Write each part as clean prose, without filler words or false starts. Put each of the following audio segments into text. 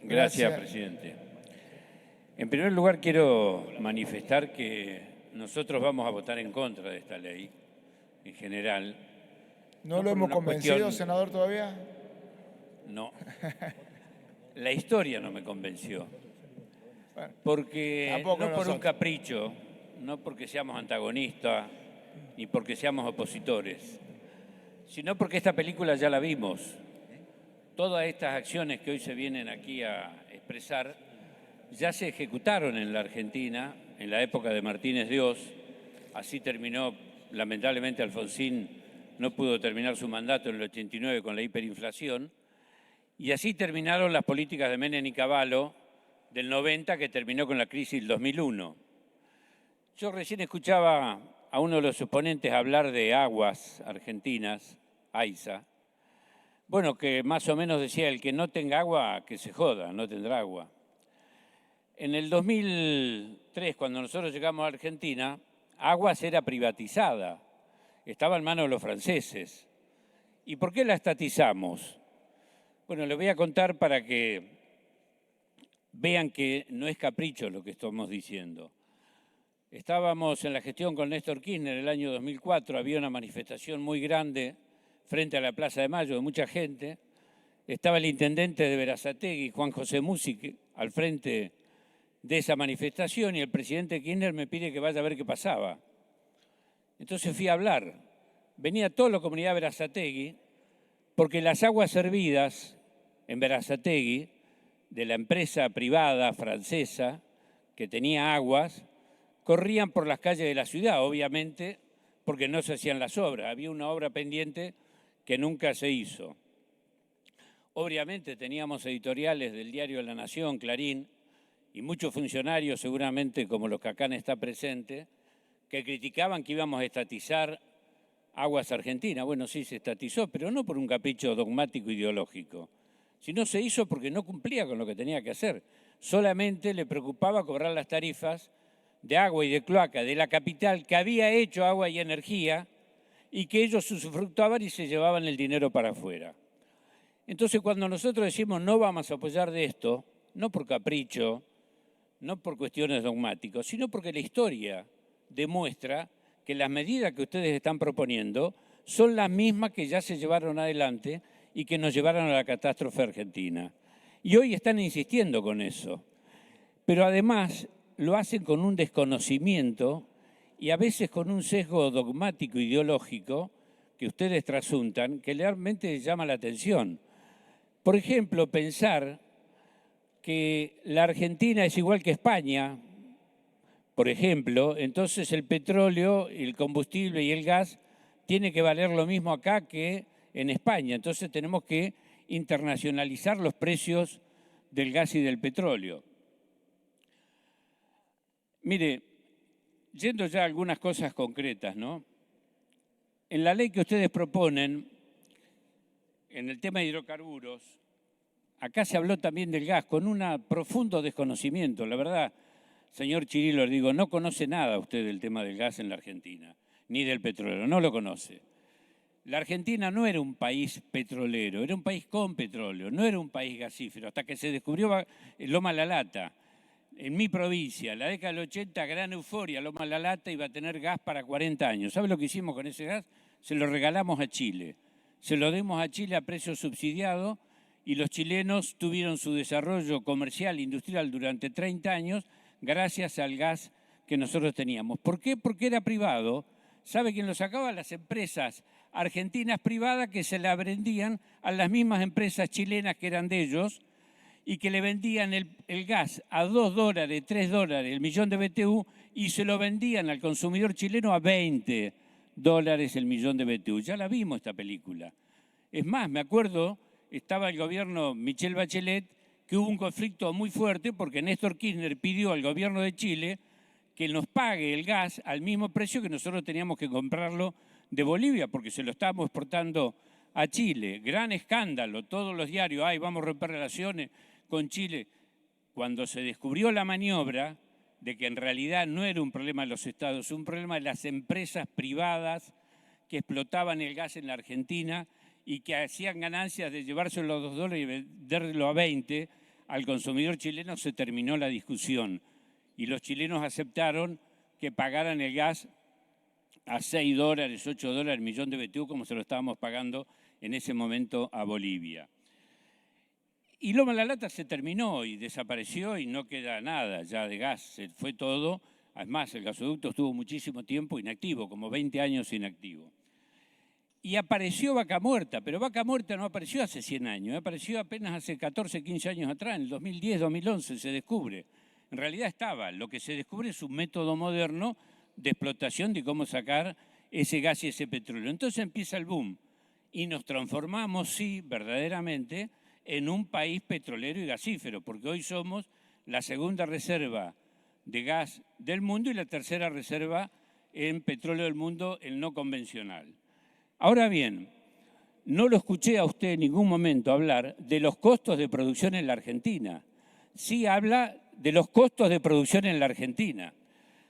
Gracias, presidente. En primer lugar, quiero manifestar que nosotros vamos a votar en contra de esta ley, en general. ¿No lo hemos convencido, senador, todavía? No. La historia no me convenció. Porque no por un capricho, no porque seamos antagonistas, ni porque seamos opositores, sino porque esta película ya la vimos. Todas estas acciones que hoy se vienen aquí a expresar ya se ejecutaron en la Argentina en la época de Martínez Dios. Así terminó, lamentablemente Alfonsín no pudo terminar su mandato en el 89 con la hiperinflación, y así terminaron las políticas de Menem y Cavallo del 90, que terminó con la crisis del 2001. Yo recién escuchaba a uno de los exponentes hablar de aguas argentinas, AISA. Bueno, que más o menos decía, el que no tenga agua, que se joda, no tendrá agua. En el 2003, cuando nosotros llegamos a Argentina, Aguas era privatizada, estaba en manos de los franceses. ¿Y por qué la estatizamos? Bueno, les voy a contar para que vean que no es capricho lo que estamos diciendo. Estábamos en la gestión con Néstor Kirchner en el año 2004, había una manifestación muy grande frente a la Plaza de Mayo de mucha gente. Estaba el intendente de Berazategui, Juan José Musi, al frente de esa manifestación, y el presidente Kirchner me pide que vaya a ver qué pasaba. Entonces fui a hablar. Venía toda la comunidad de Berazategui, porque las aguas servidas en Berazategui, de la empresa privada francesa que tenía aguas, corrían por las calles de la ciudad, obviamente, porque no se hacían las obras. Había una obra pendiente que nunca se hizo. Obviamente teníamos editoriales del diario La Nación, Clarín, y muchos funcionarios, seguramente como los que acá está presente, que criticaban que íbamos a estatizar Aguas Argentinas. Bueno, sí se estatizó, pero no por un capricho dogmático ideológico, sino se hizo porque no cumplía con lo que tenía que hacer. Solamente le preocupaba cobrar las tarifas de agua y de cloaca de la capital, que había hecho Agua y Energía, y que ellos usufructuaban y se llevaban el dinero para afuera. Entonces, cuando nosotros decimos no vamos a apoyar de esto, no por capricho, no por cuestiones dogmáticas, sino porque la historia demuestra que las medidas que ustedes están proponiendo son las mismas que ya se llevaron adelante y que nos llevaron a la catástrofe argentina. Y hoy están insistiendo con eso. Pero además lo hacen con un desconocimiento y a veces con un sesgo dogmático ideológico que ustedes trasuntan, que realmente llama la atención. Por ejemplo, pensar que la Argentina es igual que España, por ejemplo, entonces el petróleo, el combustible y el gas tiene que valer lo mismo acá que en España. Entonces tenemos que internacionalizar los precios del gas y del petróleo. Mire, yendo ya a algunas cosas concretas, ¿no? En la ley que ustedes proponen, en el tema de hidrocarburos, acá se habló también del gas con un profundo desconocimiento. La verdad, señor Chirilo, le digo, no conoce nada usted del tema del gas en la Argentina, ni del petróleo, no lo conoce. La Argentina no era un país petrolero, era un país con petróleo, no era un país gasífero, hasta que se descubrió Loma La Lata. En mi provincia, en la década del 80, gran euforia, Loma La Lata iba a tener gas para 40 años. ¿Sabe lo que hicimos con ese gas? Se lo regalamos a Chile. Se lo dimos a Chile a precio subsidiado y los chilenos tuvieron su desarrollo comercial, industrial durante 30 años gracias al gas que nosotros teníamos. ¿Por qué? Porque era privado. ¿Sabe quién lo sacaba? las empresas argentinas privadas que se la vendían a las mismas empresas chilenas que eran de ellos y que le vendían el gas a $2, $3 el millón de BTU y se lo vendían al consumidor chileno a $20 el millón de BTU. Ya la vimos esta película. Es más, me acuerdo, estaba el gobierno Michelle Bachelet, que hubo un conflicto muy fuerte porque Néstor Kirchner pidió al gobierno de Chile que nos pague el gas al mismo precio que nosotros teníamos que comprarlo de Bolivia, porque se lo estábamos exportando a Chile. Gran escándalo, todos los diarios, ay, vamos a romper relaciones con Chile. Cuando se descubrió la maniobra de que en realidad no era un problema de los estados, un problema de las empresas privadas que explotaban el gas en la Argentina y que hacían ganancias de llevárselo a $2 y venderlo a 20, al consumidor chileno se terminó la discusión y los chilenos aceptaron que pagaran el gas a $6, $8 el millón de BTU, como se lo estábamos pagando en ese momento a Bolivia. Y Loma La Lata se terminó y desapareció y no queda nada ya de gas, se fue todo. Además, el gasoducto estuvo muchísimo tiempo inactivo, como 20 años inactivo. Y apareció Vaca Muerta, pero Vaca Muerta no apareció hace 100 años, apareció apenas hace 14, 15 años atrás, en el 2010, 2011 se descubre. En realidad estaba, lo que se descubre es un método moderno de explotación de cómo sacar ese gas y ese petróleo. Entonces empieza el boom y nos transformamos, sí, verdaderamente, en un país petrolero y gasífero, porque hoy somos la segunda reserva de gas del mundo y la tercera reserva en petróleo del mundo, el no convencional. Ahora bien, no lo escuché a usted en ningún momento hablar de los costos de producción en la Argentina. Sí habla de los costos de producción en la Argentina.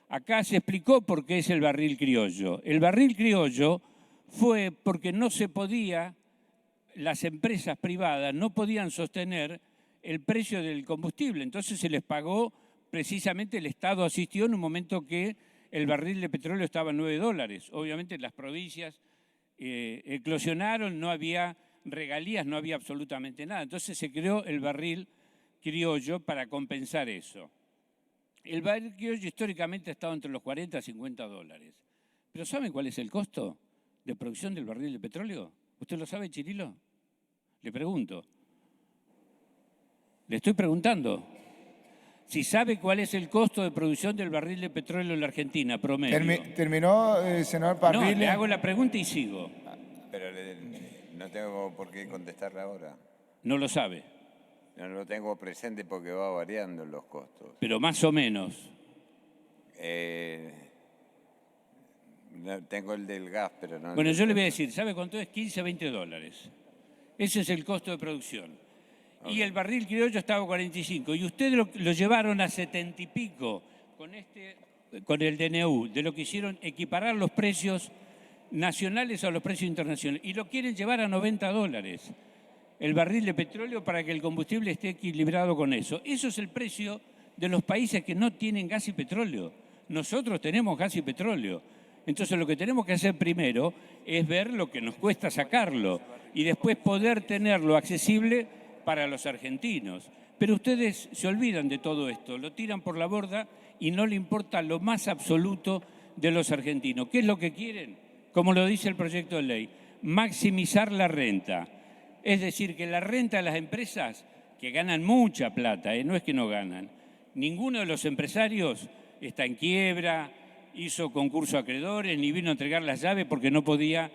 Acá se explicó por qué es el barril criollo. El barril criollo fue porque no se podía, las empresas privadas no podían sostener el precio del combustible, entonces se les pagó, precisamente el Estado asistió en un momento que el barril de petróleo estaba a $9. Obviamente las provincias eclosionaron, no había regalías, no había absolutamente nada. Entonces se creó el barril criollo para compensar eso. El barril criollo históricamente ha estado entre los 40 a $50. ¿Pero saben cuál es el costo de producción del barril de petróleo? ¿Usted lo sabe, Chirilo? Le pregunto. Le estoy preguntando. Si sabe cuál es el costo de producción del barril de petróleo en la Argentina, promedio. ¿Terminó, senador Parrilli? No, le hago la pregunta y sigo. Pero no tengo por qué contestarla ahora. No lo sabe. No lo tengo presente porque va variando los costos. Pero más o menos. Tengo el del gas, pero no... Bueno, yo le voy a decir, ¿sabe cuánto es? 15 a $20. Ese es el costo de producción. Y el barril criollo estaba a 45. Y ustedes lo llevaron a 70 y pico con el DNU, de lo que hicieron equiparar los precios nacionales a los precios internacionales. Y lo quieren llevar a $90 el barril de petróleo para que el combustible esté equilibrado con eso. Eso es el precio de los países que no tienen gas y petróleo. Nosotros tenemos gas y petróleo. Entonces lo que tenemos que hacer primero es ver lo que nos cuesta sacarlo y después poder tenerlo accesible para los argentinos. Pero ustedes se olvidan de todo esto, lo tiran por la borda y no le importa lo más absoluto de los argentinos. ¿Qué es lo que quieren? Como lo dice el proyecto de ley, maximizar la renta. Es decir, que la renta de las empresas, que ganan mucha plata, no es que no ganan, ninguno de los empresarios está en quiebra, hizo concurso a acreedores, ni vino a entregar las llaves porque no podía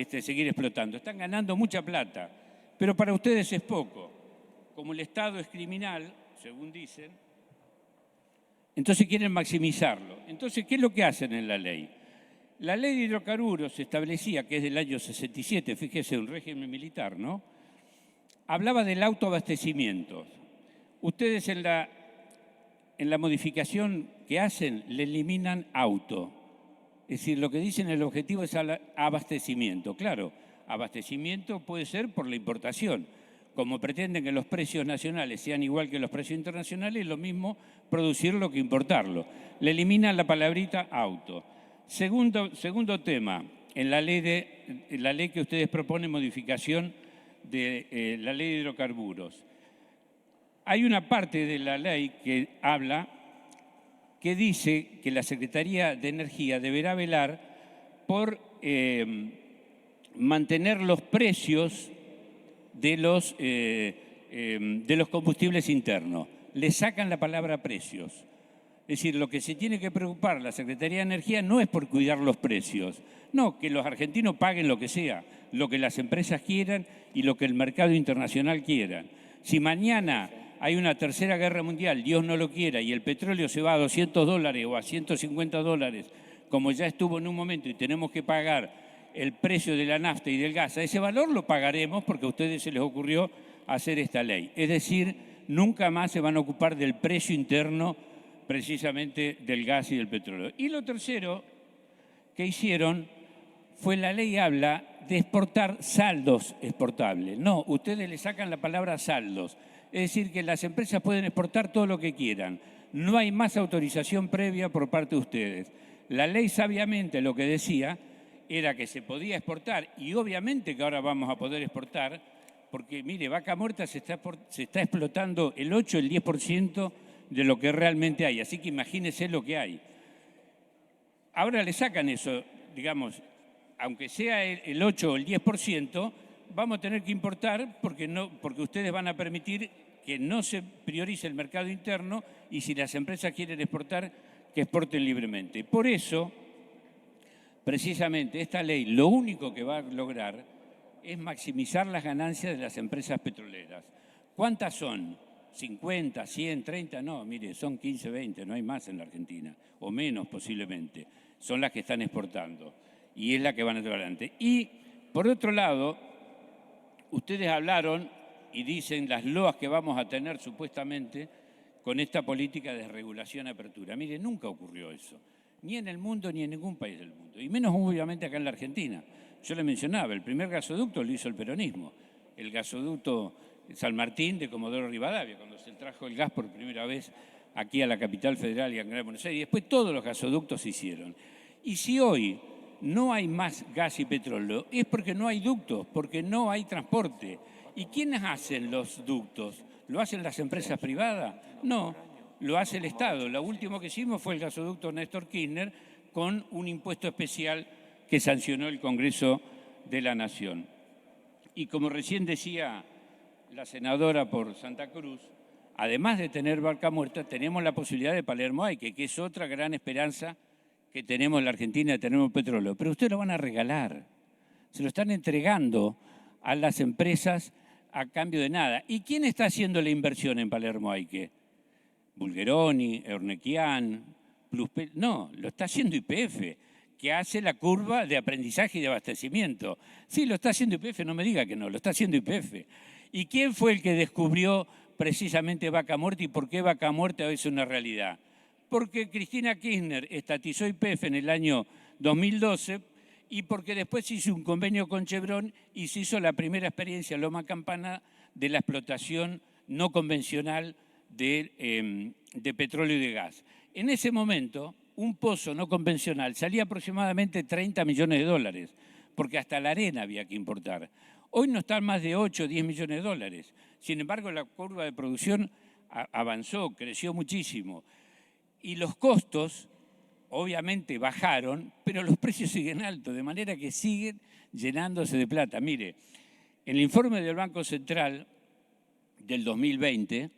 seguir explotando. Están ganando mucha plata, pero para ustedes es poco. Como el Estado es criminal, según dicen, entonces quieren maximizarlo. Entonces, ¿qué es lo que hacen en la ley? La ley de hidrocarburos establecía, que es del año 67, fíjese, un régimen militar, ¿no? Hablaba del autoabastecimiento. Ustedes en la modificación que hacen le eliminan auto. Es decir, lo que dicen el objetivo es abastecimiento. Claro, abastecimiento puede ser por la importación. Como pretenden que los precios nacionales sean igual que los precios internacionales, es lo mismo producirlo que importarlo. Le eliminan la palabrita auto. Segundo tema, en la ley que ustedes proponen modificación de la ley de hidrocarburos. Hay una parte de la ley que habla, que dice que la Secretaría de Energía deberá velar por mantener los precios de los combustibles internos. Le sacan la palabra precios. Es decir, lo que se tiene que preocupar la Secretaría de Energía no es por cuidar los precios, no, que los argentinos paguen lo que sea, lo que las empresas quieran y lo que el mercado internacional quiera. Si mañana hay una tercera guerra mundial, Dios no lo quiera, y el petróleo se va a $200 o a $150, como ya estuvo en un momento, y tenemos que pagar el precio de la nafta y del gas, a ese valor lo pagaremos porque a ustedes se les ocurrió hacer esta ley. Es decir, nunca más se van a ocupar del precio interno precisamente del gas y del petróleo. Y lo tercero que hicieron fue, la ley habla de exportar saldos exportables. No, ustedes le sacan la palabra saldos. Es Es decir, que las empresas pueden exportar todo lo que quieran. No hay más autorización previa por parte de ustedes. La ley sabiamente lo que decía era que se podía exportar y obviamente que ahora vamos a poder exportar porque, mire, Vaca Muerta se está explotando el 8, el 10% de lo que realmente hay. Así que imagínese lo que hay. Ahora le sacan eso, digamos, aunque sea el 8 o el 10%, vamos a tener que importar porque ustedes van a permitir que no se priorice el mercado interno y si las empresas quieren exportar, que exporten libremente. Por eso, precisamente, esta ley lo único que va a lograr es maximizar las ganancias de las empresas petroleras. ¿Cuántas son? ¿50, 100, 30? No, mire, son 15, 20, no hay más en la Argentina, o menos posiblemente. Son las que están exportando y es la que van a llevar adelante. Y, por otro lado, ustedes hablaron y dicen las loas que vamos a tener supuestamente con esta política de desregulación apertura. Mire, nunca ocurrió eso, ni en el mundo ni en ningún país del mundo, y menos obviamente acá en la Argentina. Yo le mencionaba, el primer gasoducto lo hizo el peronismo, el gasoducto San Martín de Comodoro Rivadavia, cuando se trajo el gas por primera vez aquí a la capital federal y a Gran Buenos Aires, y después todos los gasoductos se hicieron. Y si hoy no hay más gas y petróleo, es porque no hay ductos, porque no hay transporte. ¿Y quiénes hacen los ductos? ¿Lo hacen las empresas privadas? No, lo hace el Estado. Lo último que hicimos fue el gasoducto Néstor Kirchner con un impuesto especial que sancionó el Congreso de la Nación. Y como recién decía la senadora por Santa Cruz, además de tener Vaca Muerta, tenemos la posibilidad de Palermo Aike, que es otra gran esperanza que tenemos en la Argentina, tenemos petróleo. Pero ustedes lo van a regalar, se lo están entregando a las empresas a cambio de nada. ¿Y quién está haciendo la inversión en Palermo Aike? Bulgeroni, Eurnequian, Pluspel. No, lo está haciendo YPF, que hace la curva de aprendizaje y de abastecimiento. Sí, lo está haciendo YPF, no me diga que no, lo está haciendo YPF. ¿Y quién fue el que descubrió precisamente Vaca Muerta y por qué Vaca Muerta hoy es una realidad? Porque Cristina Kirchner estatizó YPF en el año 2012 y porque después se hizo un convenio con Chevron y se hizo la primera experiencia en Loma Campana de la explotación no convencional de petróleo y de gas. En ese momento, un pozo no convencional salía aproximadamente 30 millones de dólares, porque hasta la arena había que importar. Hoy no están más de 8 o 10 millones de dólares. Sin embargo, la curva de producción avanzó, creció muchísimo. Y los costos, obviamente, bajaron, pero los precios siguen altos, de manera que siguen llenándose de plata. Mire, en el informe del Banco Central del 2020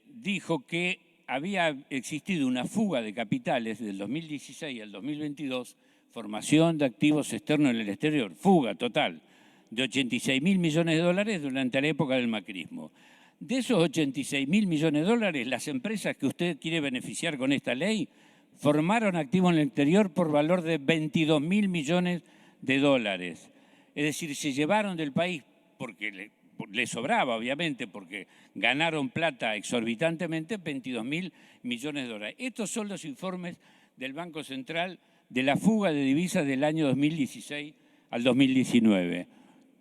dijo que había existido una fuga de capitales del 2016 al 2022, formación de activos externos en el exterior, fuga total, de 86.000 millones de dólares durante la época del macrismo. De esos 86.000 millones de dólares, las empresas que usted quiere beneficiar con esta ley formaron activos en el exterior por valor de 22.000 millones de dólares. Es decir, se llevaron del país porque le sobraba, obviamente, porque ganaron plata exorbitantemente, 22.000 millones de dólares. Estos son los informes del Banco Central de la fuga de divisas del año 2016 al 2019.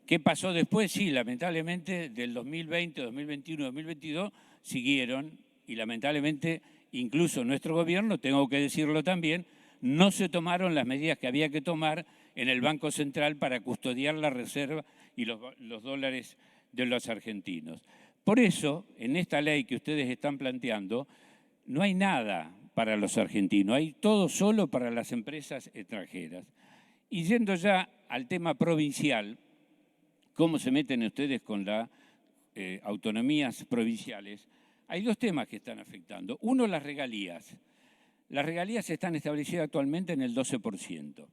¿Qué pasó después? Sí, lamentablemente del 2020, 2021, 2022 siguieron y lamentablemente incluso nuestro gobierno, tengo que decirlo también, no se tomaron las medidas que había que tomar en el Banco Central para custodiar la reserva y los dólares de los argentinos. Por eso, en esta ley que ustedes están planteando, no hay nada para los argentinos, hay todo solo para las empresas extranjeras. Y yendo ya al tema provincial, ¿cómo se meten ustedes con las autonomías provinciales? Hay dos temas que están afectando. Uno, las regalías. Las regalías están establecidas actualmente en el 12%.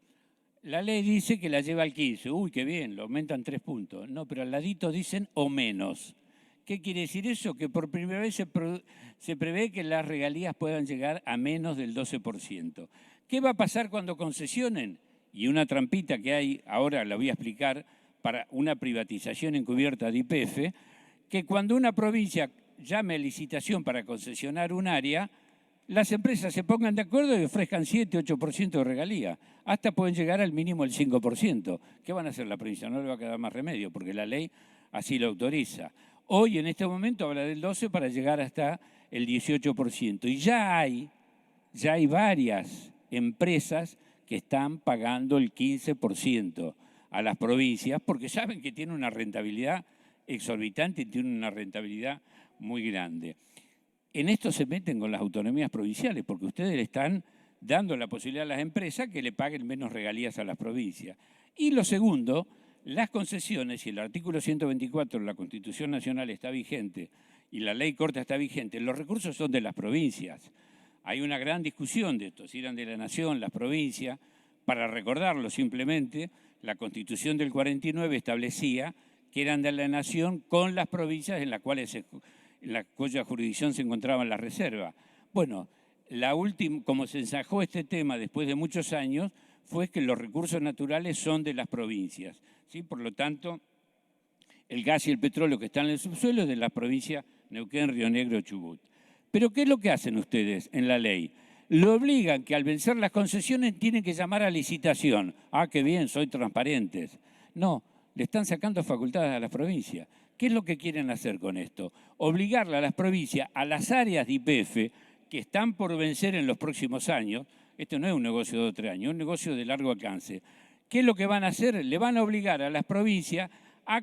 La ley dice que la lleva al 15%. Uy, qué bien, lo aumentan 3 puntos. No, pero al ladito dicen o menos. ¿Qué quiere decir eso? Que por primera vez se prevé que las regalías puedan llegar a menos del 12%. ¿Qué va a pasar cuando concesionen? Y una trampita que hay, ahora la voy a explicar, para una privatización encubierta de YPF, que cuando una provincia llame a licitación para concesionar un área, las empresas se pongan de acuerdo y ofrezcan 7-8% de regalía. Hasta pueden llegar al mínimo el 5%. ¿Qué van a hacer la provincia? No le va a quedar más remedio, porque la ley así lo autoriza. Hoy, en este momento, habla del 12% para llegar hasta el 18%. Y ya hay varias empresas que están pagando el 15% a las provincias porque saben que tienen una rentabilidad exorbitante y tienen una rentabilidad muy grande. En esto se meten con las autonomías provinciales porque ustedes le están dando la posibilidad a las empresas que le paguen menos regalías a las provincias. Y lo segundo, las concesiones, si el artículo 124 de la Constitución Nacional está vigente y la ley corta está vigente, los recursos son de las provincias. Hay una gran discusión de esto, si eran de la Nación, las provincias. Para recordarlo simplemente, la Constitución del 49 establecía que eran de la Nación con las provincias en las cuya jurisdicción se encontraban las reservas. Bueno, como se ensajó este tema después de muchos años, fue que los recursos naturales son de las provincias, ¿sí? Por lo tanto, el gas y el petróleo que están en el subsuelo es de las provincias Neuquén, Río Negro, Chubut. Pero ¿qué es lo que hacen ustedes en la ley? Lo obligan que al vencer las concesiones tienen que llamar a licitación. Ah, qué bien, soy transparentes. No, le están sacando facultades a las provincias. ¿Qué es lo que quieren hacer con esto? Obligarle a las provincias, a las áreas de YPF que están por vencer en los próximos años. Esto no es un negocio de 2 o 3 años, es un negocio de largo alcance. ¿Qué es lo que van a hacer? Le van a obligar a las provincias a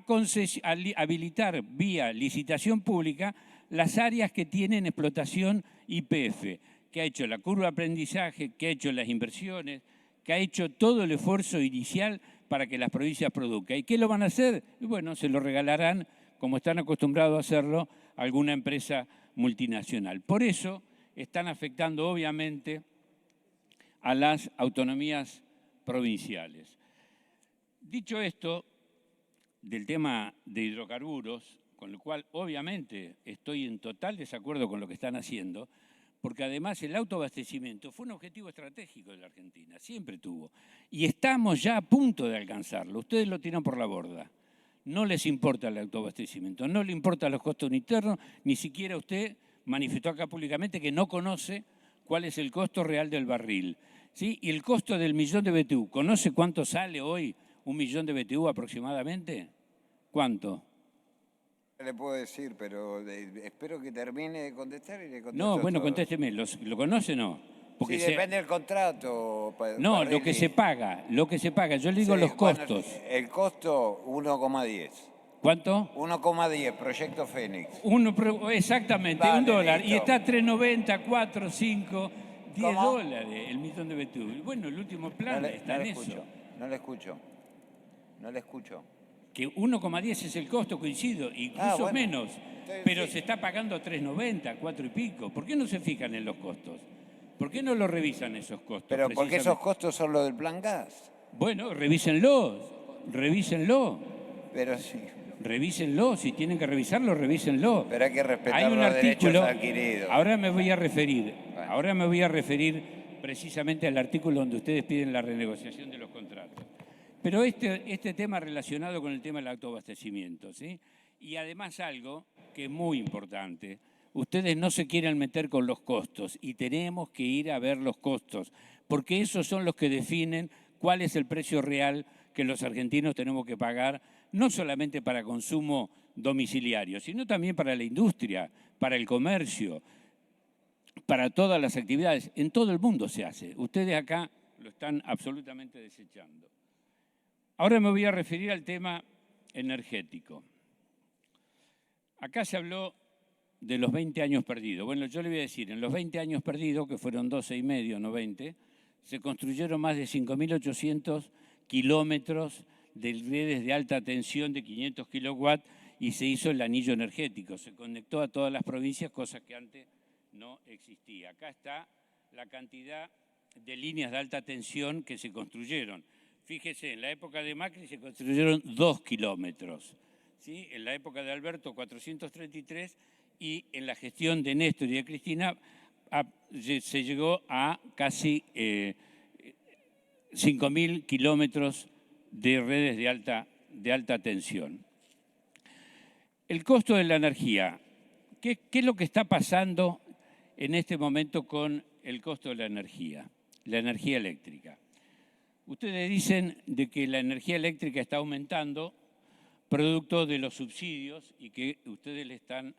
habilitar vía licitación pública las áreas que tienen explotación YPF, que ha hecho la curva de aprendizaje, que ha hecho las inversiones, que ha hecho todo el esfuerzo inicial para que las provincias produzcan. ¿Y qué lo van a hacer? Y bueno, se lo regalarán, como están acostumbrados a hacerlo, a alguna empresa multinacional. Por eso están afectando, obviamente, a las autonomías provinciales. Dicho esto, del tema de hidrocarburos, con lo cual obviamente estoy en total desacuerdo con lo que están haciendo, porque además el autoabastecimiento fue un objetivo estratégico de la Argentina, siempre tuvo, y estamos ya a punto de alcanzarlo. Ustedes lo tiran por la borda. No les importa el autoabastecimiento, no le importan los costos internos, ni siquiera usted manifestó acá públicamente que no conoce cuál es el costo real del barril, ¿sí? Y el costo del millón de BTU, ¿conoce cuánto sale hoy un millón de BTU aproximadamente? ¿Cuánto? No le puedo decir, pero espero que termine de contestar y le contesto. No, bueno, todo. contésteme, ¿lo conoce o no? Porque sí, depende del contrato. No, lo que se paga, yo le digo Sí, los costos. Bueno, el costo, 1,10. ¿Cuánto? 1,10, Proyecto Fénix. Exactamente, Vale, $1. listo. Y está 3,90, 4, 5, 10 ¿Cómo? dólares el millón de BTU. Bueno, el último plan está en eso. No le escucho. Que 1,10 es el costo, coincido, incluso bueno. menos. Entonces, Pero sí. se está pagando 3,90, 4 y pico. ¿Por qué no se fijan en los costos? ¿Por qué no lo revisan esos costos? Pero porque esos costos son los del plan gas. Bueno, revísenlo. Pero sí. Revísenlo, si tienen que revisarlo, revísenlo. Pero hay que respetar Hay un los derechos artículo, adquiridos. ahora me voy a referir precisamente al artículo donde ustedes piden la renegociación de los contratos. Pero este tema relacionado con el tema del autoabastecimiento, ¿sí? Y además algo que es muy importante, ustedes no se quieren meter con los costos y tenemos que ir a ver los costos, porque esos son los que definen cuál es el precio real que los argentinos tenemos que pagar, no solamente para consumo domiciliario, sino también para la industria, para el comercio, para todas las actividades. En todo el mundo se hace. Ustedes acá lo están absolutamente desechando. Ahora me voy a referir al tema energético. Acá se habló de los 20 años perdidos. Bueno, yo le voy a decir, en los 20 años perdidos, que fueron 12 y medio, no 20, se construyeron más de 5.800 kilómetros de redes de alta tensión de 500 kilowatts y se hizo el anillo energético. Se conectó a todas las provincias, cosa que antes no existía. Acá está la cantidad de líneas de alta tensión que se construyeron. Fíjese, en la época de Macri se construyeron 2 kilómetros, ¿sí? En la época de Alberto 433 y en la gestión de Néstor y de Cristina se llegó a casi 5.000 kilómetros de redes de alta tensión. El costo de la energía. ¿Qué es lo que está pasando en este momento con el costo de la energía eléctrica? Ustedes dicen de que la energía eléctrica está aumentando producto de los subsidios y que ustedes le están,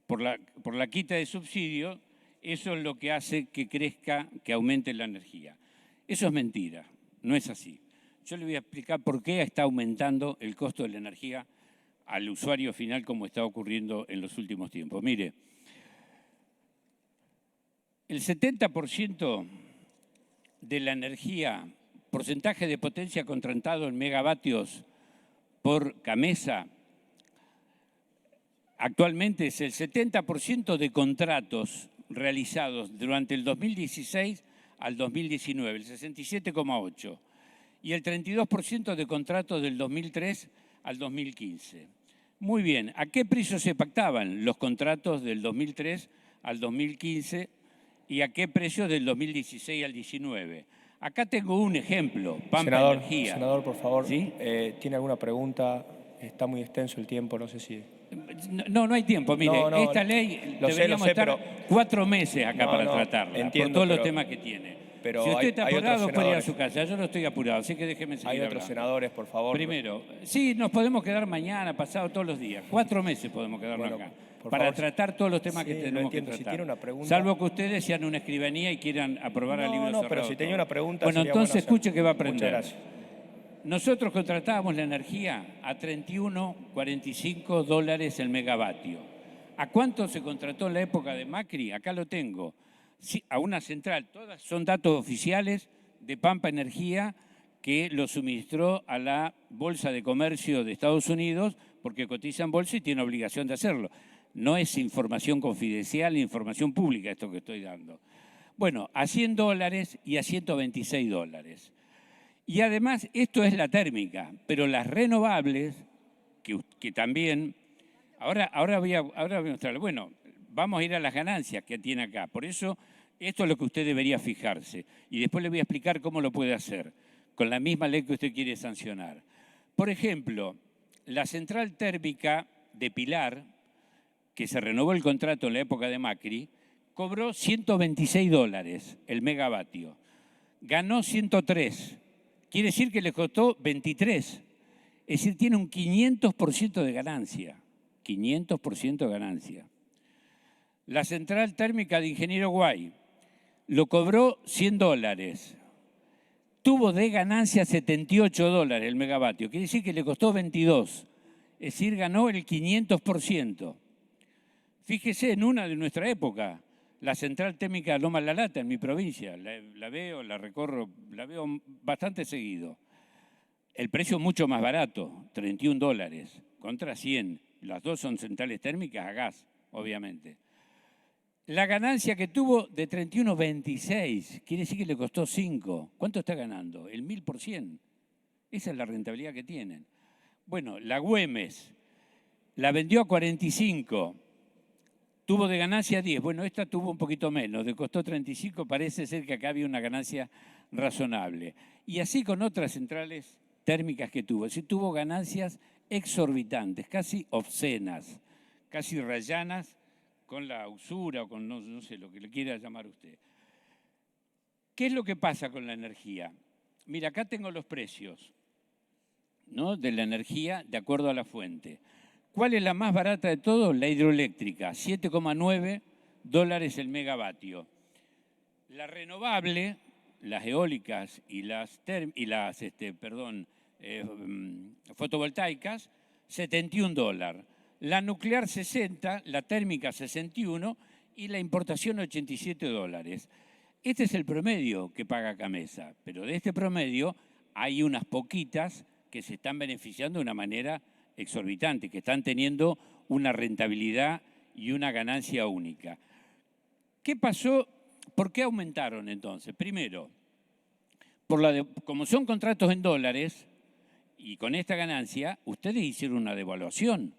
por la quita de subsidios, eso es lo que hace que crezca, que aumente la energía. Eso es mentira, no es así. Yo le voy a explicar por qué está aumentando el costo de la energía al usuario final como está ocurriendo en los últimos tiempos. Mire, el 70% de la energía, porcentaje de potencia contratado en megavatios por CAMESA, actualmente es el 70% de contratos realizados durante el 2016 al 2019, el 67,8%, y el 32% de contratos del 2003 al 2015. Muy bien, ¿a qué precio se pactaban los contratos del 2003 al 2015 y a qué precio del 2016 al 19? Acá tengo un ejemplo, Pampa Energía. Senador, por favor, ¿Sí? ¿tiene alguna pregunta? Está muy extenso el tiempo, no sé si... No hay tiempo. Mire, No, esta ley deberíamos estar 4 meses acá para tratarla, entiendo, por todos los temas que tiene. Pero si usted está apurado, puede ir a su senadores. casa. Yo no estoy apurado, así que déjeme seguir Hay otros hablando. senadores, por favor. Primero, sí, nos podemos quedar mañana, pasado, todos los días. 4 meses podemos quedarnos acá para favor, tratar todos los temas que tenemos que tratar. Si tiene una pregunta... Salvo que ustedes sean una escribanía y quieran aprobar al libro cerrado. No, pero si tenía una pregunta... Bueno, entonces escuche que va a aprender. Muchas gracias. Nosotros contratábamos la energía a $31,45 el megavatio. ¿A cuánto se contrató en la época de Macri? Acá lo tengo. Sí, a una central, todas son datos oficiales de Pampa Energía que lo suministró a la Bolsa de Comercio de Estados Unidos porque cotiza en bolsa y tiene obligación de hacerlo. No es información confidencial ni información pública esto que estoy dando. Bueno, a $100 y a $126. Y además, esto es la térmica, pero las renovables, que también... Ahora voy a mostrarle. Bueno, vamos a ir a las ganancias que tiene acá. Por eso, esto es lo que usted debería fijarse. Y después le voy a explicar cómo lo puede hacer, con la misma ley que usted quiere sancionar. Por ejemplo, la central térmica de Pilar, que se renovó el contrato en la época de Macri, cobró $126 el megavatio. Ganó 103. Quiere decir que le costó 23. Es decir, tiene un 500% de ganancia. 500% de ganancia. La central térmica de Ingeniero Guay lo cobró $100. Tuvo de ganancia $78 el megavatio. Quiere decir que le costó 22. Es decir, ganó el 500%. Fíjese en una de nuestra época, la central térmica de Loma La Lata, en mi provincia. La veo, la recorro, la veo bastante seguido. El precio es mucho más barato, $31 contra 100. Las dos son centrales térmicas a gas, obviamente. La ganancia que tuvo de 31,26, quiere decir que le costó 5. ¿Cuánto está ganando? El 1000%. Esa es la rentabilidad que tienen. Bueno, la Güemes la vendió a 45, tuvo de ganancia 10. Bueno, esta tuvo un poquito menos, le costó 35, parece ser que acá había una ganancia razonable. Y así con otras centrales térmicas que tuvo. Sí, tuvo ganancias exorbitantes, casi obscenas, casi rayanas con la usura o con no sé lo que le quiera llamar usted. ¿Qué es lo que pasa con la energía? Mira, acá tengo los precios, ¿no?, de la energía de acuerdo a la fuente. ¿Cuál es la más barata de todo? La hidroeléctrica, $7,9 el megavatio. La renovable, las eólicas y las fotovoltaicas, $71. La nuclear 60, la térmica 61 y la importación $87. Este es el promedio que paga CAMESA, pero de este promedio hay unas poquitas que se están beneficiando de una manera exorbitante, que están teniendo una rentabilidad y una ganancia única. ¿Qué pasó? ¿Por qué aumentaron entonces? Primero, como son contratos en dólares y con esta ganancia, ustedes hicieron una devaluación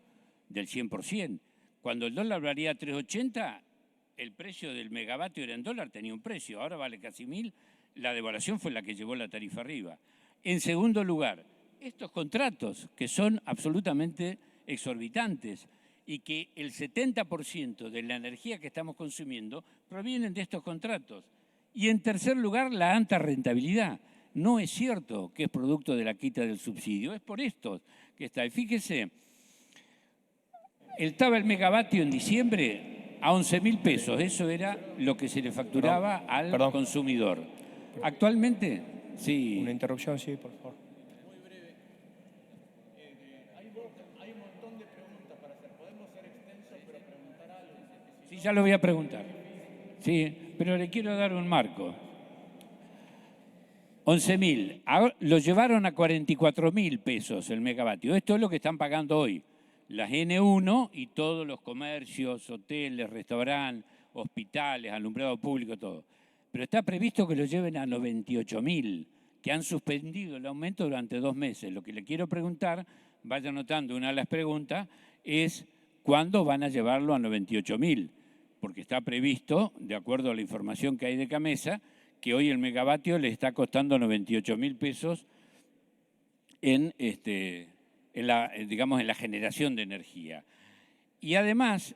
del 100%. Cuando el dólar valía 3.80, el precio del megavatio era en dólar, tenía un precio, ahora vale casi 1.000. La devaluación fue la que llevó la tarifa arriba. En segundo lugar, estos contratos que son absolutamente exorbitantes y que el 70% de la energía que estamos consumiendo provienen de estos contratos. Y en tercer lugar, la alta rentabilidad. no es cierto que es producto de la quita del subsidio, es por esto que está. Y fíjese, estaba el megavatio en diciembre a 11.000 pesos, eso era lo que se le facturaba al consumidor. Actualmente, sí. Una interrupción, sí, por favor. Sí, ya lo voy a preguntar. Sí, pero le quiero dar un marco. 11.000. Lo llevaron a 44.000 pesos el megavatio. Esto es lo que están pagando hoy las N1 y todos los comercios, hoteles, restaurantes, hospitales, alumbrado público, todo. Pero está previsto que lo lleven a 98.000, que han suspendido el aumento durante 2 meses. Lo que le quiero preguntar, vaya anotando una de las preguntas, es ¿cuándo van a llevarlo a 98.000? Porque está previsto, de acuerdo a la información que hay de Camesa, que hoy el megavatio le está costando 98.000 pesos en la generación de energía. Y además,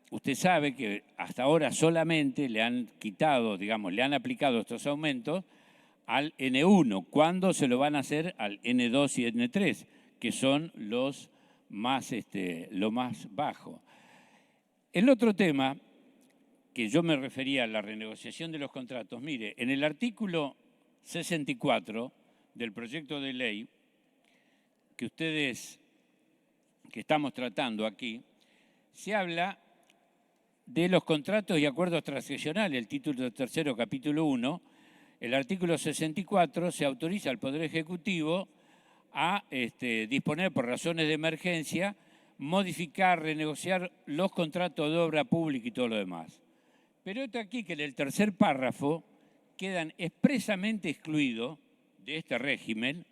usted sabe que hasta ahora solamente le han quitado, le han aplicado estos aumentos al N1. ¿Cuándo se lo van a hacer al N2 y N3, que son lo más bajo? El otro tema que yo me refería a la renegociación de los contratos, mire, en el artículo 64 del proyecto de ley que estamos tratando aquí, se habla de los contratos y acuerdos transaccionales, el título 3, capítulo 1, el artículo 64 se autoriza al Poder Ejecutivo a disponer por razones de emergencia, modificar, renegociar los contratos de obra pública y todo lo demás. Pero esto aquí que en el tercer párrafo quedan expresamente excluidos de este régimen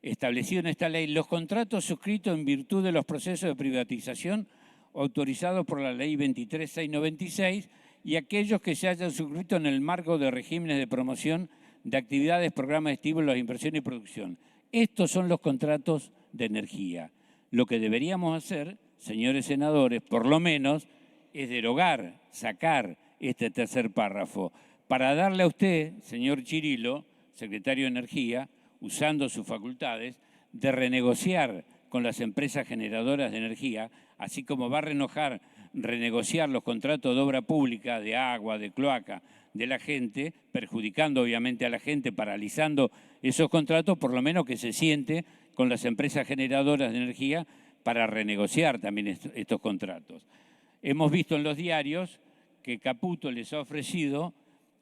establecido en esta ley los contratos suscritos en virtud de los procesos de privatización autorizados por la Ley 23.696 y aquellos que se hayan suscrito en el marco de regímenes de promoción de actividades, programas de estímulo a inversión y producción. Estos son los contratos de energía. Lo que deberíamos hacer, señores senadores, por lo menos, es derogar, sacar este tercer párrafo, para darle a usted, señor Chirilo, secretario de Energía, usando sus facultades, de renegociar con las empresas generadoras de energía, así como va a renegociar los contratos de obra pública, de agua, de cloaca, de la gente, perjudicando obviamente a la gente, paralizando esos contratos, por lo menos que se siente con las empresas generadoras de energía para renegociar también estos contratos. Hemos visto en los diarios que Caputo les ha ofrecido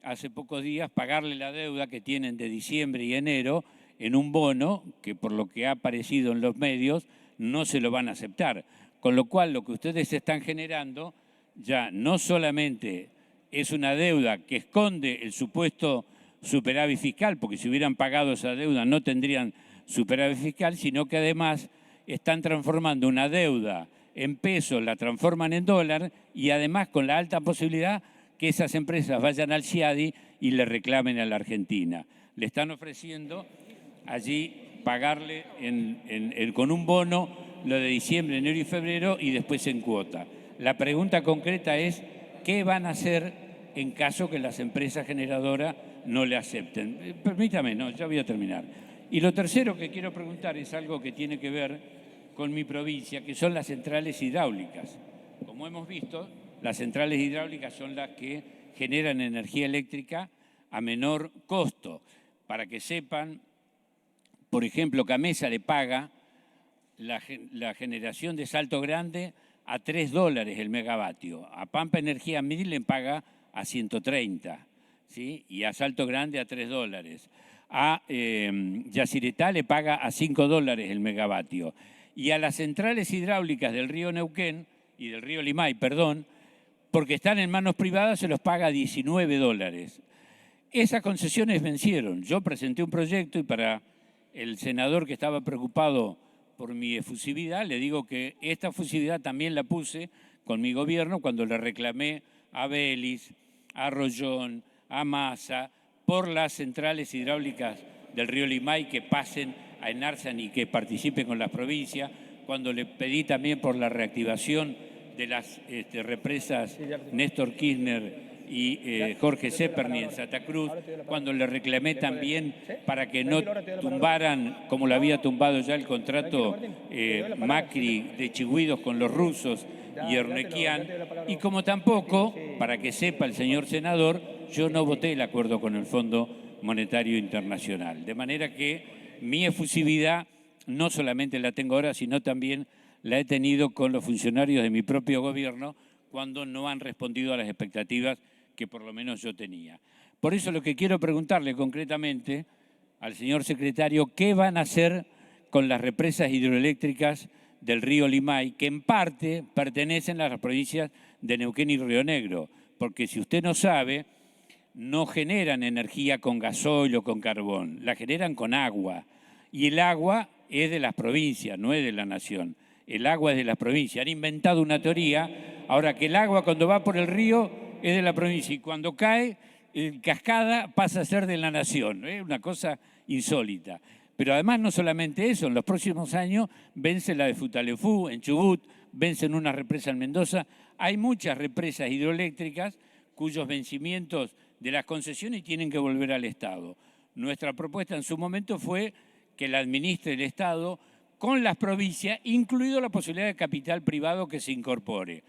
hace pocos días pagarle la deuda que tienen de diciembre y enero en un bono que, por lo que ha aparecido en los medios, no se lo van a aceptar. Con lo cual, lo que ustedes están generando ya no solamente es una deuda que esconde el supuesto superávit fiscal, porque si hubieran pagado esa deuda no tendrían superávit fiscal, sino que además están transformando una deuda en pesos, la transforman en dólar y además con la alta posibilidad que esas empresas vayan al CIADI y le reclamen a la Argentina. Le están ofreciendo allí pagarle con un bono lo de diciembre, enero y febrero y después en cuota. La pregunta concreta es, ¿qué van a hacer en caso que las empresas generadoras no le acepten? Permítame, no, ya voy a terminar. Y lo tercero que quiero preguntar es algo que tiene que ver con mi provincia, que son las centrales hidráulicas. Como hemos visto, las centrales hidráulicas son las que generan energía eléctrica a menor costo. Para que sepan, por ejemplo, Camesa le paga la generación de Salto Grande a $3 el megavatio. A Pampa Energía 1000 le paga a 130, ¿sí? Y a Salto Grande a $3. A Yacyretá le paga a $5 el megavatio. Y a las centrales hidráulicas del río Neuquén y del río Limay, perdón, porque están en manos privadas, se los paga a $19. Esas concesiones vencieron. Yo presenté un proyecto y para el senador que estaba preocupado por mi efusividad, le digo que esta efusividad también la puse con mi gobierno cuando le reclamé a Vélez, a Rollón, a Massa, por las centrales hidráulicas del río Limay que pasen a Enarsan y que participen con las provincias, cuando le pedí también por la reactivación de las represas Néstor Kirchner y Jorge Seperni en Santa Cruz, cuando le reclamé también para que no tumbaran, como lo había tumbado ya el contrato Macri de Chigüidos con los rusos y Ernequian, y como tampoco, para que sepa el señor senador, yo no voté el acuerdo con el Fondo Monetario Internacional. De manera que mi efusividad no solamente la tengo ahora, sino también la he tenido con los funcionarios de mi propio gobierno cuando no han respondido a las expectativas que por lo menos yo tenía. Por eso lo que quiero preguntarle concretamente al señor secretario, ¿qué van a hacer con las represas hidroeléctricas del río Limay, que en parte pertenecen a las provincias de Neuquén y Río Negro? Porque si usted no sabe, no generan energía con gasoil o con carbón, la generan con agua. Y el agua es de las provincias, no es de la nación. El agua es de las provincias. Han inventado una teoría, ahora que el agua cuando va por el río es de la provincia y cuando cae en cascada pasa a ser de la nación. Es una cosa insólita. Pero además no solamente eso, en los próximos años vence la de Futaleufú, en Chubut, vencen una represa en Mendoza. Hay muchas represas hidroeléctricas cuyos vencimientos de las concesiones tienen que volver al Estado. Nuestra propuesta en su momento fue que la administre el Estado con las provincias, incluido la posibilidad de capital privado que se incorpore.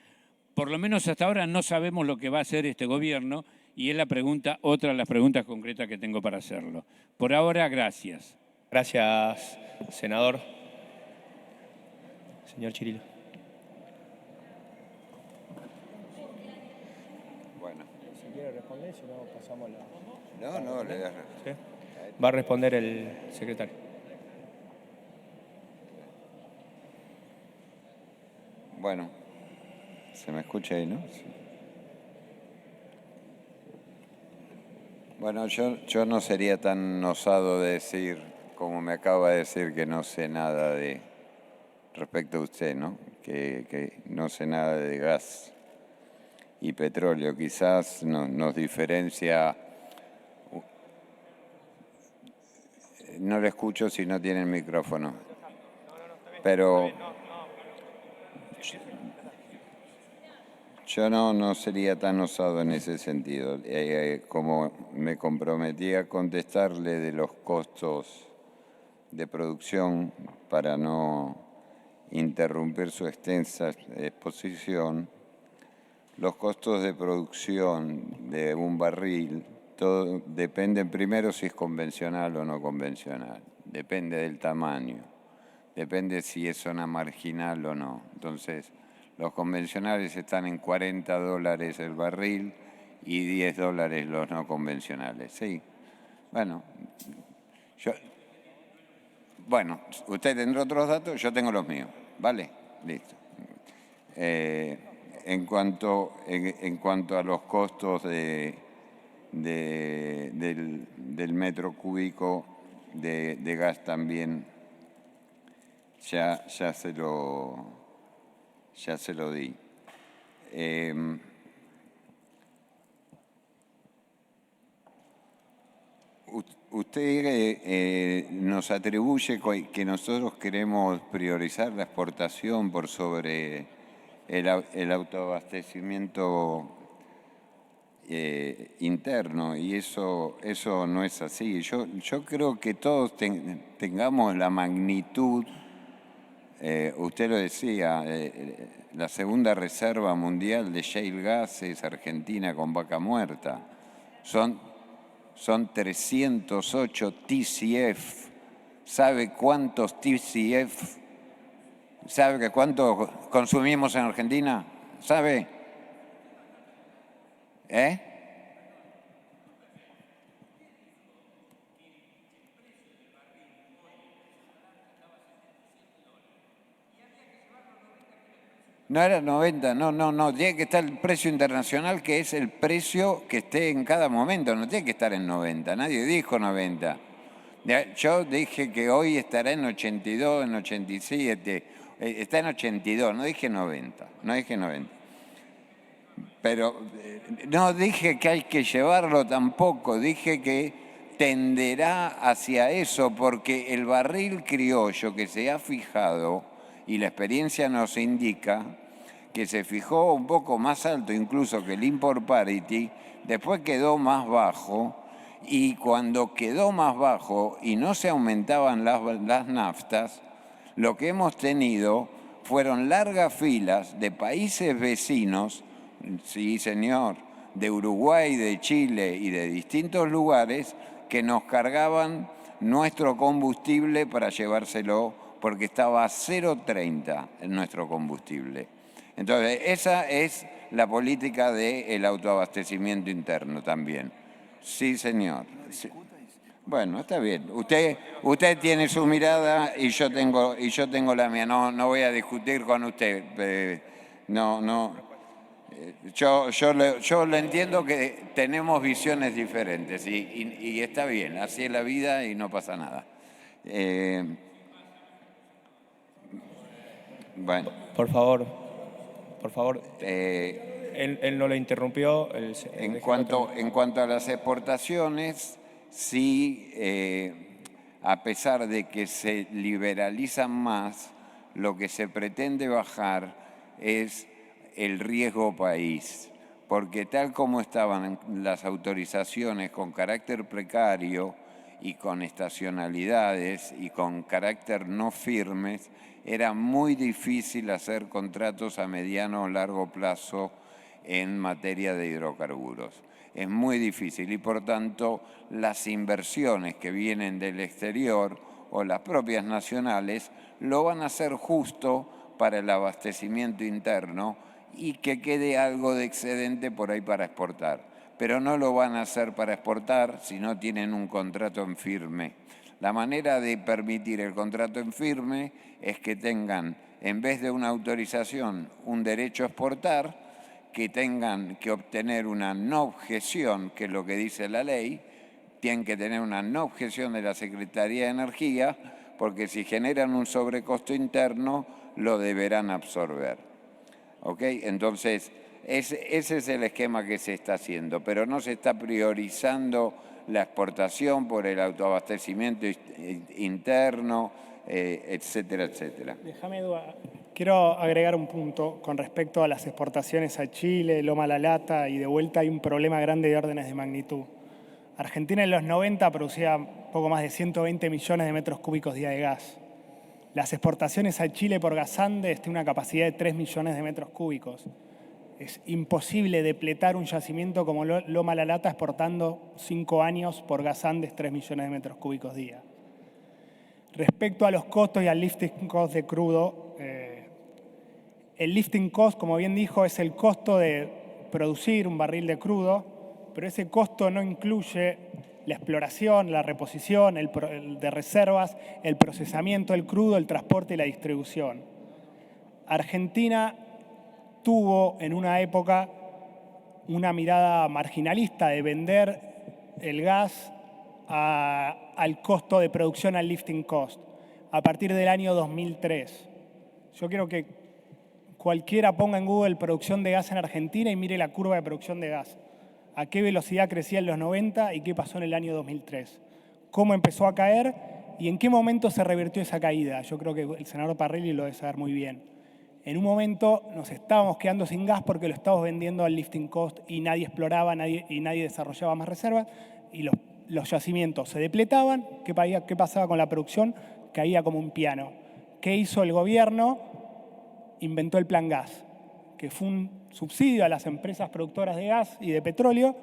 Por lo menos hasta ahora no sabemos lo que va a hacer este gobierno y es la pregunta, otra de las preguntas concretas que tengo para hacerlo. Por ahora, gracias. Gracias, senador. Señor Chirilo. Bueno. Si quiere responder, si no, pasamos la... No, le das. ¿Sí? Va a responder el secretario. Bueno, se me escucha ahí, ¿no? Sí. Bueno, yo no sería tan osado de decir, como me acaba de decir, que no sé nada de respecto a usted, ¿no? Que no sé nada de gas y petróleo. Quizás nos diferencia. No le escucho si no tiene el micrófono. Pero yo no sería tan osado en ese sentido. Como me comprometí a contestarle de los costos de producción para no interrumpir su extensa exposición, los costos de producción de un barril todo depende primero si es convencional o no convencional, depende del tamaño, depende si es zona marginal o no. Entonces, los convencionales están en $40 el barril y $10 los no convencionales. Sí, bueno, usted tendrá otros datos, yo tengo los míos, ¿vale? Listo. En cuanto a los costos del metro cúbico de gas también, ya se lo di. Usted nos atribuye que nosotros queremos priorizar la exportación por sobre el autoabastecimiento interno, y eso no es así. Yo creo que todos tengamos la magnitud, usted lo decía, la segunda reserva mundial de shale gas es Argentina con Vaca Muerta. Son 308 TCF. ¿Sabe cuántos TCF? ¿Sabe cuánto consumimos en Argentina? ¿Sabe? No era 90, no, tiene que estar el precio internacional, que es el precio que esté en cada momento, no tiene que estar en 90, nadie dijo 90. Yo dije que hoy estará en 82, en 87, está en 82, no dije 90. Pero no dije que hay que llevarlo tampoco, dije que tenderá hacia eso, porque el barril criollo que se ha fijado, y la experiencia nos indica que se fijó un poco más alto incluso que el import parity, después quedó más bajo, y cuando quedó más bajo y no se aumentaban las naftas, lo que hemos tenido fueron largas filas de países vecinos, sí señor, de Uruguay, de Chile y de distintos lugares, que nos cargaban nuestro combustible para llevárselo, porque estaba a 0,30 en nuestro combustible. Entonces, esa es la política del autoabastecimiento interno también. Sí, señor. Sí. Bueno, está bien. Usted tiene su mirada y yo tengo la mía. No voy a discutir con usted. No. Yo le entiendo que tenemos visiones diferentes y está bien. Así es la vida y no pasa nada. Bueno. Por favor. Él no lo interrumpió. En cuanto a las exportaciones, sí, a pesar de que se liberalizan más, lo que se pretende bajar es el riesgo país, porque tal como estaban las autorizaciones con carácter precario y con estacionalidades y con carácter no firmes, era muy difícil hacer contratos a mediano o largo plazo en materia de hidrocarburos. Es muy difícil y por tanto las inversiones que vienen del exterior o las propias nacionales lo van a hacer justo para el abastecimiento interno y que quede algo de excedente por ahí para exportar. Pero no lo van a hacer para exportar si no tienen un contrato en firme. La manera de permitir el contrato en firme es que tengan, en vez de una autorización, un derecho a exportar, que tengan que obtener una no objeción, que es lo que dice la ley, tienen que tener una no objeción de la Secretaría de Energía, porque si generan un sobrecosto interno, lo deberán absorber. ¿Ok? Entonces, ese es el esquema que se está haciendo, pero no se está priorizando la exportación por el autoabastecimiento interno, etcétera, etcétera. Déjame, Eduardo. Quiero agregar un punto con respecto a las exportaciones a Chile, Loma La Lata, y de vuelta hay un problema grande de órdenes de magnitud. Argentina en los 90 producía poco más de 120 millones de metros cúbicos día de gas. Las exportaciones a Chile por Gasandes tienen una capacidad de 3 millones de metros cúbicos. Es imposible depletar un yacimiento como Loma La Lata exportando 5 años por Gasandes 3 millones de metros cúbicos día. Respecto a los costos y al lifting cost de crudo, el lifting cost, como bien dijo, es el costo de producir un barril de crudo, pero ese costo no incluye la exploración, la reposición, el de reservas, el procesamiento del crudo, el transporte y la distribución. Argentina tuvo en una época una mirada marginalista de vender el gas al costo de producción, al lifting cost, a partir del año 2003. Yo quiero que cualquiera ponga en Google producción de gas en Argentina y mire la curva de producción de gas. A qué velocidad crecía en los 90 y qué pasó en el año 2003. Cómo empezó a caer y en qué momento se revirtió esa caída. Yo creo que el senador Parrilli lo debe saber muy bien. En un momento nos estábamos quedando sin gas porque lo estábamos vendiendo al lifting cost y nadie exploraba y nadie desarrollaba más reservas y los yacimientos se depletaban. ¿Qué pasaba con la producción? Caía como un piano. ¿Qué hizo el gobierno? Inventó el Plan Gas, que fue un subsidio a las empresas productoras de gas y de petróleo,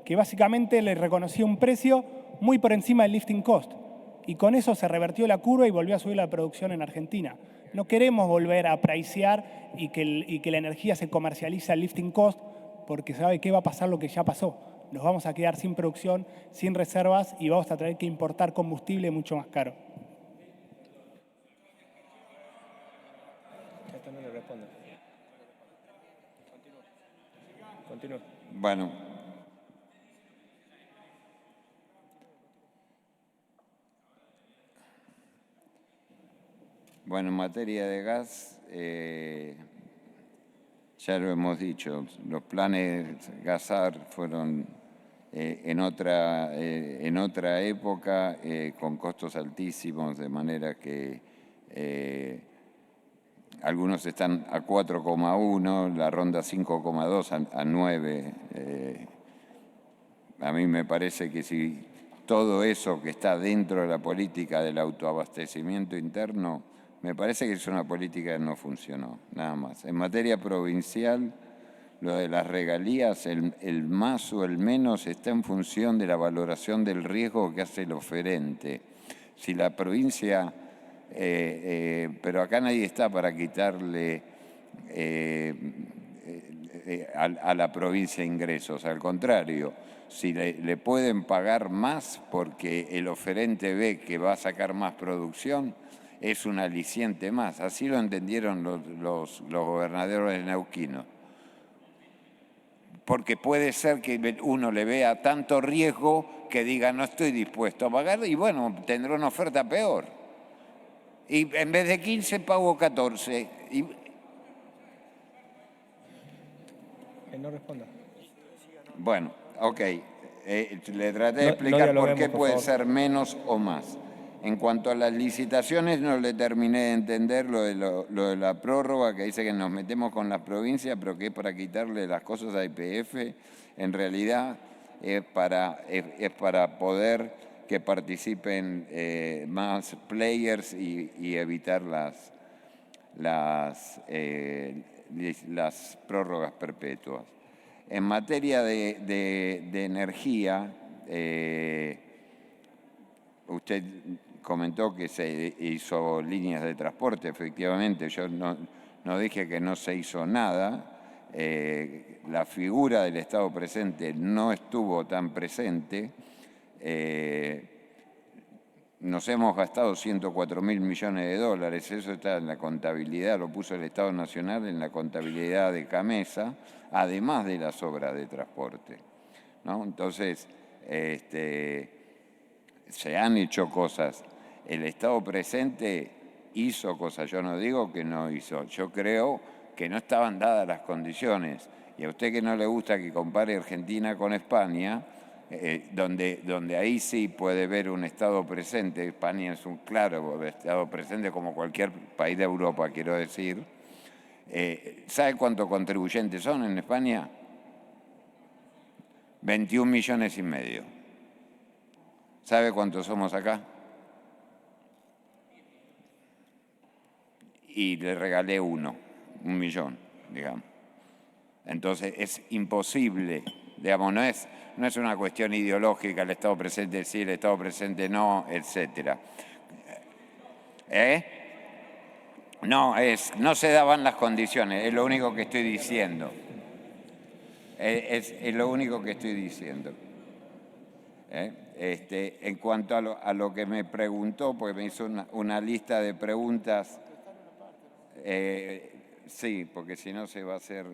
que básicamente le reconocía un precio muy por encima del lifting cost. Y con eso se revertió la curva y volvió a subir la producción en Argentina. No queremos volver a pricear y que la energía se comercialice al lifting cost, porque sabe qué va a pasar lo que ya pasó. Nos vamos a quedar sin producción, sin reservas y vamos a tener que importar combustible mucho más caro. No le respondo. Continúa. Bueno, en materia de gas, ya lo hemos dicho, los planes Gasar fueron en otra época con costos altísimos, de manera que algunos están a 4,1, la ronda 5,2 a 9. A mí me parece que si todo eso que está dentro de la política del autoabastecimiento interno, me parece que es una política que no funcionó, nada más. En materia provincial, lo de las regalías, el más o el menos está en función de la valoración del riesgo que hace el oferente. Si la provincia, pero acá nadie está para quitarle a la provincia ingresos, al contrario, si le pueden pagar más porque el oferente ve que va a sacar más producción, es un aliciente más. Así lo entendieron los gobernadores neuquinos. Porque puede ser que uno le vea tanto riesgo que diga no estoy dispuesto a pagar y bueno, tendrá una oferta peor. Y en vez de 15 pago 14. No responda. Bueno, ok. Le traté de explicar por qué puede ser menos o más. En cuanto a las licitaciones, no le terminé de entender lo de la prórroga, que dice que nos metemos con las provincias, pero que es para quitarle las cosas a YPF. En realidad es para poder que participen más players y evitar las prórrogas perpetuas. En materia de energía, usted comentó que se hizo líneas de transporte, efectivamente, yo no dije que no se hizo nada. La figura del Estado presente no estuvo tan presente. Nos hemos gastado 104.000 millones de dólares, eso está en la contabilidad, lo puso el Estado Nacional en la contabilidad de Camesa, además de las obras de transporte, ¿no? Entonces, se han hecho cosas. El Estado presente hizo cosas, yo no digo que no hizo, yo creo que no estaban dadas las condiciones. Y a usted que no le gusta que compare Argentina con España, donde ahí sí puede ver un Estado presente, España es un claro Estado presente como cualquier país de Europa, quiero decir. ¿Sabe cuántos contribuyentes son en España? 21,5 millones. ¿Sabe cuántos somos acá? Y le regalé 1 millón, digamos. Entonces es imposible, digamos, no es una cuestión ideológica, el Estado presente sí, el Estado presente no, etc. No se daban las condiciones, es lo único que estoy diciendo. Es lo único que estoy diciendo. En cuanto a lo que me preguntó, porque me hizo una lista de preguntas, sí, porque si no se va a hacer...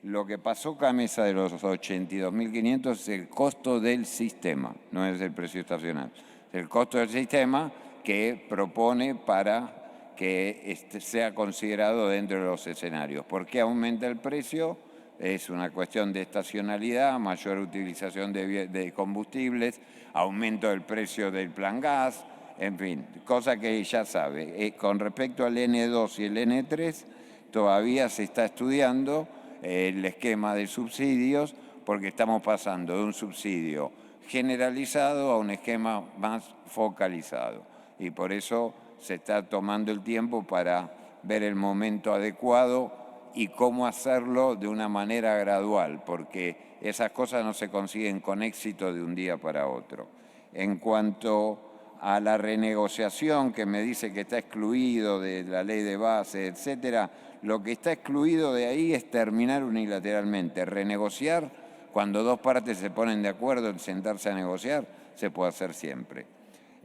lo que pasó Camesa de los 82.500 es el costo del sistema, no es el precio estacional. Es el costo del sistema que propone para que sea considerado dentro de los escenarios. ¿Por qué aumenta el precio? Es una cuestión de estacionalidad, mayor utilización de combustibles, aumento del precio del plan gas, en fin, cosa que ya sabe. Con respecto al N2 y el N3, todavía se está estudiando el esquema de subsidios, porque estamos pasando de un subsidio generalizado a un esquema más focalizado. Y por eso se está tomando el tiempo para ver el momento adecuado y cómo hacerlo de una manera gradual, porque esas cosas no se consiguen con éxito de un día para otro. En cuanto a la renegociación, que me dice que está excluido de la ley de base, etcétera, lo que está excluido de ahí es terminar unilateralmente. Renegociar, cuando dos partes se ponen de acuerdo en sentarse a negociar, se puede hacer siempre.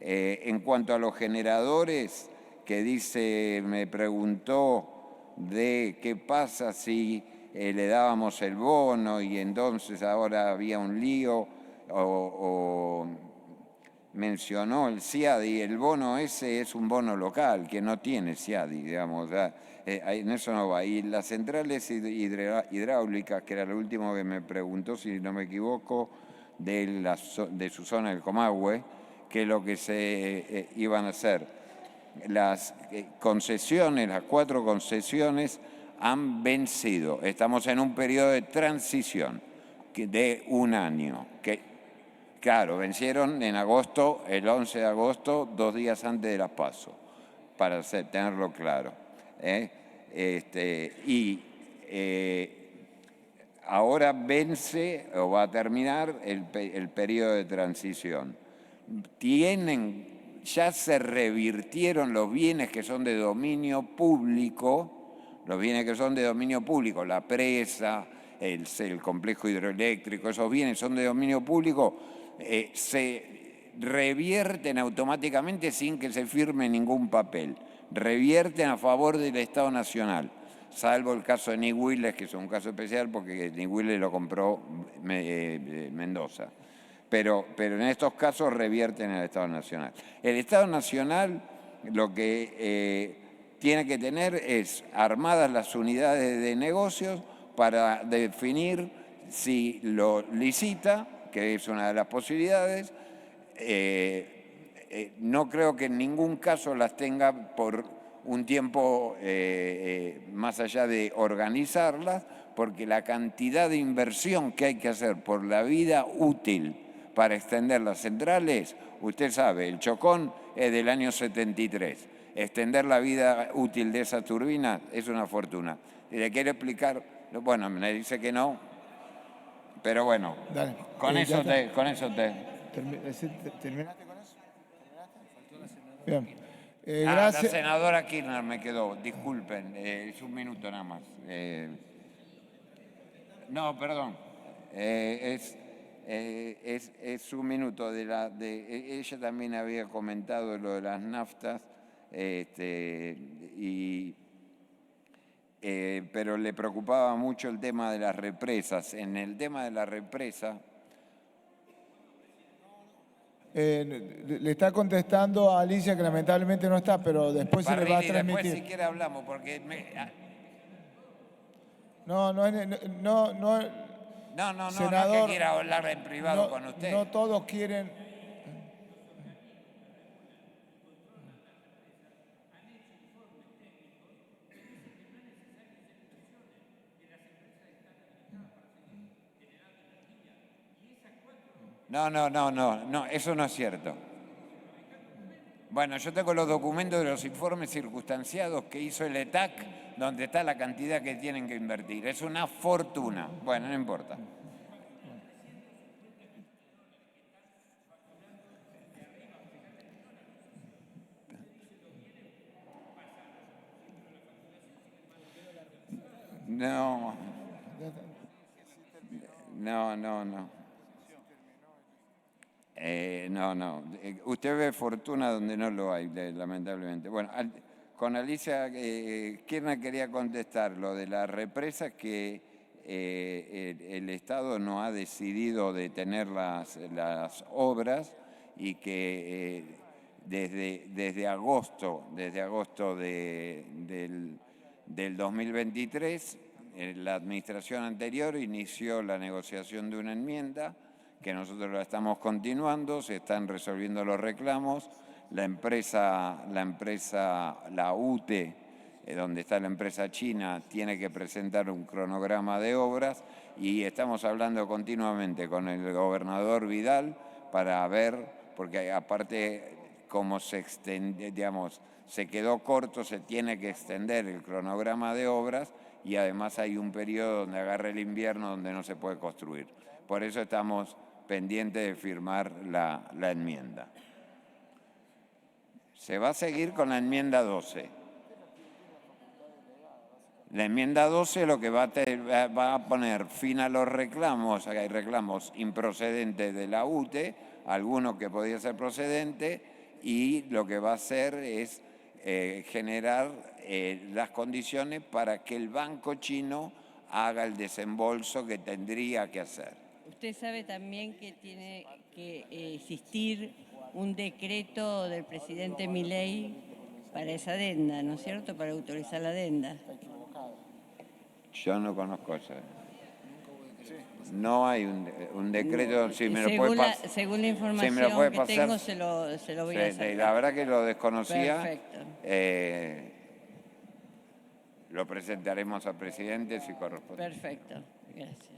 En cuanto a los generadores, que me preguntó de qué pasa si le dábamos el bono y entonces ahora había un lío, o mencionó el CIADI. El bono ese es un bono local que no tiene CIADI, digamos, en eso no va. Y las centrales hidráulicas, que era lo último que me preguntó, si no me equivoco, de su zona del Comahue, que es lo que se iban a hacer. las concesiones, las 4 concesiones han vencido. Estamos en un periodo de transición de 1 año. Claro, vencieron en agosto, el 11 de agosto, 2 días antes de las PASO, para tenerlo claro. Ahora vence o va a terminar el periodo de transición. Ya se revirtieron los bienes que son de dominio público, la presa, el complejo hidroeléctrico, esos bienes son de dominio público, se revierten automáticamente sin que se firme ningún papel. Revierten a favor del Estado Nacional, salvo el caso de Nihuiles, que es un caso especial porque Nihuiles lo compró Mendoza. Pero en estos casos revierten al Estado Nacional. El Estado Nacional lo que tiene que tener es armadas las unidades de negocios para definir si lo licita, que es una de las posibilidades. No creo que en ningún caso las tenga por un tiempo más allá de organizarlas, porque la cantidad de inversión que hay que hacer por la vida útil para extender las centrales, usted sabe, el Chocón es del año 73. Extender la vida útil de esa turbina es una fortuna. Y le quiero explicar, bueno, me dice que no, pero bueno, Dale. con eso te... ¿Terminaste con eso? Bien. La Gracias. senadora Kirchner me quedó, disculpen, es un minuto nada más. No, perdón, es un minuto. Ella también había comentado lo de las naftas, pero le preocupaba mucho el tema de las represas. En el tema de la represa... Le está contestando a Alicia, que lamentablemente no está, pero después se le va a Parrilli, transmitir. después si quiere hablamos, porque... No, senador, no que quiera hablar en privado con usted. No todos quieren. No, eso no es cierto. Bueno, yo tengo los documentos de los informes circunstanciados que hizo el ETAC, donde está la cantidad que tienen que invertir. Es una fortuna. Bueno, no importa. No. Usted ve fortuna donde no lo hay, lamentablemente. Bueno, con Alicia Kirchner quería contestar lo de las represas, que el Estado no ha decidido detener las obras y que desde agosto del 2023, la administración anterior inició la negociación de una enmienda que nosotros la estamos continuando, se están resolviendo los reclamos. La UTE, donde está la empresa china, tiene que presentar un cronograma de obras y estamos hablando continuamente con el gobernador Vidal para ver, porque aparte como se quedó corto, se tiene que extender el cronograma de obras y además hay un periodo donde agarra el invierno donde no se puede construir. Por eso estamos pendiente de firmar la enmienda. Se va a seguir con la enmienda 12. La enmienda 12 lo que va a poner fin a los reclamos, hay reclamos improcedentes de la UTE, algunos que podía ser procedente, y lo que va a hacer es generar las condiciones para que el banco chino haga el desembolso que tendría que hacer. Usted sabe también que tiene que existir un decreto del presidente Milei para esa adenda, ¿no es cierto?, para autorizar la adenda. Yo no conozco eso. No hay un decreto, si me lo puede pasar. Según la Si me información lo puede que pasar, tengo, se lo voy a hacer. la verdad que lo desconocía. Perfecto. Lo presentaremos al presidente si corresponde. Perfecto, gracias.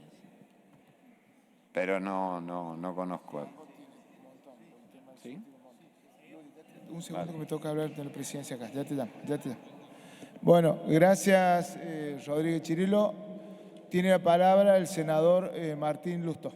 Pero no conozco. ¿Sí? Un segundo que me toca hablar de la presidencia acá. Ya te llamo. Bueno, gracias Rodríguez Chirilo. Tiene la palabra el senador Martín Lustó.